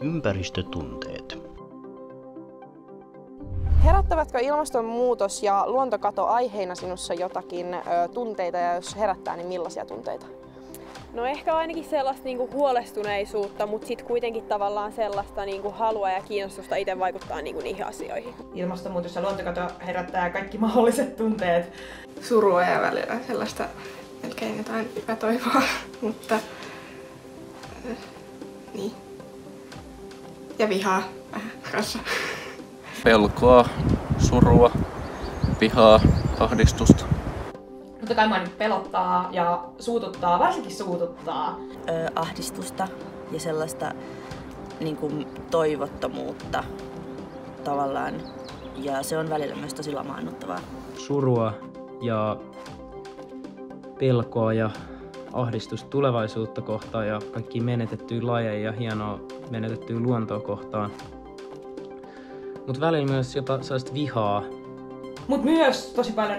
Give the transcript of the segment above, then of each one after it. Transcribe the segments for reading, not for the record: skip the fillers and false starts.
Ympäristötunteet. Herättävätkö ilmastonmuutos ja luontokato aiheina sinussa jotakin tunteita, ja jos herättää, niin millaisia tunteita? No ehkä ainakin sellaista huolestuneisuutta, mutta sitten kuitenkin tavallaan sellaista halua ja kiinnostusta itse vaikuttaa niihin asioihin. Ilmastonmuutos ja luontokato herättää kaikki mahdolliset tunteet. Surua ja välillä sellaista melkein jotain epätoivoa, mutta niin. Ja vihaa vähän kanssa. Pelkoa, surua, vihaa, ahdistusta. Totta kai mua nyt pelottaa ja suututtaa, varsinkin suututtaa. Ahdistusta ja sellaista toivottomuutta tavallaan. Ja se on välillä myös tosi lamaannuttavaa. Surua ja pelkoa ja ahdistusta tulevaisuutta kohtaan ja kaikkia menetettyjä lajeja ja hienoa menetettyä luontoa kohtaan. Mutta välillä myös jopa sellaista vihaa. Mut myös tosi paljon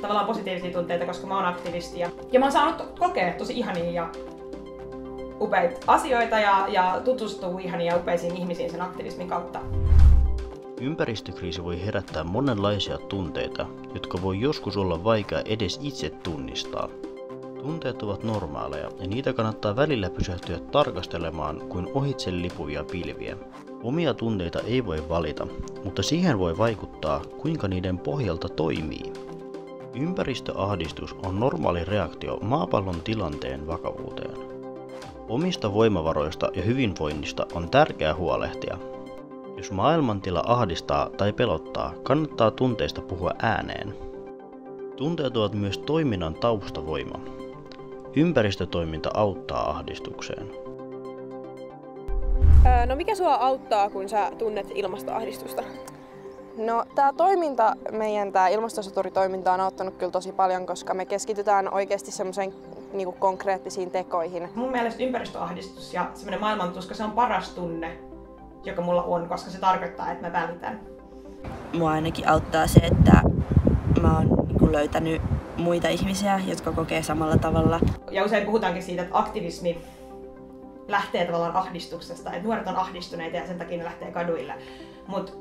tavallaan positiivisia tunteita, koska mä oon aktivisti. Ja mä oon saanut kokea tosi ihania ja upeita asioita ja tutustua ihania ja upeisiin ihmisiin sen aktivismin kautta. Ympäristökriisi voi herättää monenlaisia tunteita, jotka voi joskus olla vaikea edes itse tunnistaa. Tunteet ovat normaaleja ja niitä kannattaa välillä pysähtyä tarkastelemaan kuin ohitse lipuvia pilviä. Omia tunteita ei voi valita, mutta siihen voi vaikuttaa, kuinka niiden pohjalta toimii. Ympäristöahdistus on normaali reaktio maapallon tilanteen vakavuuteen. Omista voimavaroista ja hyvinvoinnista on tärkeää huolehtia. Jos maailmantila ahdistaa tai pelottaa, kannattaa tunteista puhua ääneen. Tunteet ovat myös toiminnan taustavoima. Ympäristötoiminta auttaa ahdistukseen. No mikä sua auttaa, kun sä tunnet ilmastoahdistusta? No, tämä toiminta, tää ilmastosoturitoiminta on auttanut kyllä tosi paljon, koska me keskitytään oikeasti semmoiseen konkreettisiin tekoihin. Mun mielestä ympäristöahdistus ja semmoinen maailmantuska, se on paras tunne, joka mulla on, koska se tarkoittaa, että mä välitän. Mua ainakin auttaa se, että mä oon löytänyt muita ihmisiä, jotka kokee samalla tavalla. Ja usein puhutaankin siitä, että aktivismi lähtee tavallaan ahdistuksesta, että nuoret on ahdistuneita ja sen takia ne lähtee kaduille. Mut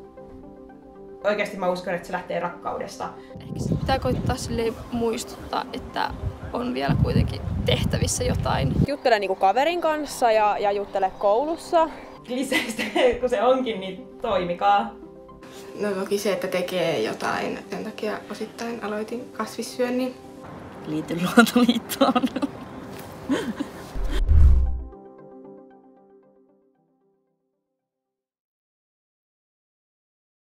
oikeasti mä uskon, että se lähtee rakkaudesta. Ehkä sit pitää koittaa muistuttaa, että on vielä kuitenkin tehtävissä jotain. Juttele kaverin kanssa ja juttele koulussa. Kliseistä, kun se onkin, niin toimikaa. No toki se, että tekee jotain. Sen takia osittain aloitin kasvissyönnin. Liityn Luontoliittoon.